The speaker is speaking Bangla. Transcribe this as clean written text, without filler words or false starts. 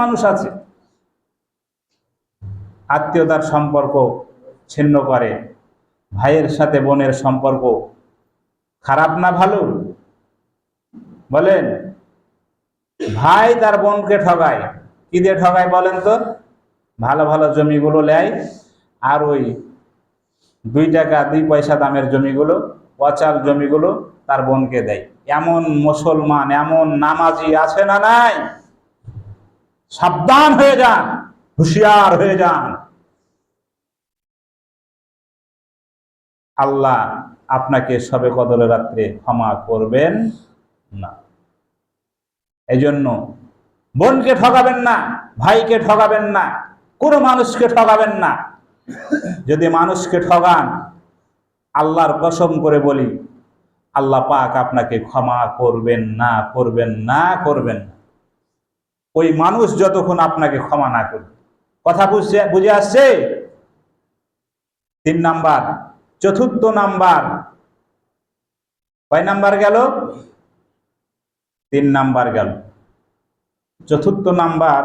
মানুষ আছে আত্মীয়তার সম্পর্ক ছিন্ন করে, ভাইয়ের সাথে বোনের সম্পর্ক খারাপ না ভালো? বলেন। ভাই তার বোনকে ঠগায়, কি দিয়ে ঠগায় বলেন তো? ভালো ভালো জমিগুলো নেয়, আর ওই 2 টাকা 2 পয়সা দামের জমিগুলো, অচাল জমিগুলো তার বোনকে দেয়। এমন মুসলমান, এমন নামাজি আছে না নাই? সাবধান হয়ে যান, হুঁশিয়ার হয়ে যান। আল্লাহ আপনাকে শবে কদরের রাত্রে ক্ষমা করবেন না। এই জন্য বোনকে ঠকাবেন না, ভাইকে ঠকাবেন না, কোনো মানুষকে ঠকাবেন না। যদি মানুষকে ঠগান, আল্লাহর কসম করে বলি, আল্লাহ পাক আপনাকে ক্ষমা করবেন না, করবেন না, করবেন না। ওই মানুষ যতক্ষণ আপনাকে ক্ষমা না করবে। কথা বুঝে আসছে? 3 নাম্বার। চতুর্থ নাম্বার, কয় নাম্বার গেল? 3 নাম্বার গেল। চতুর্থ নাম্বার,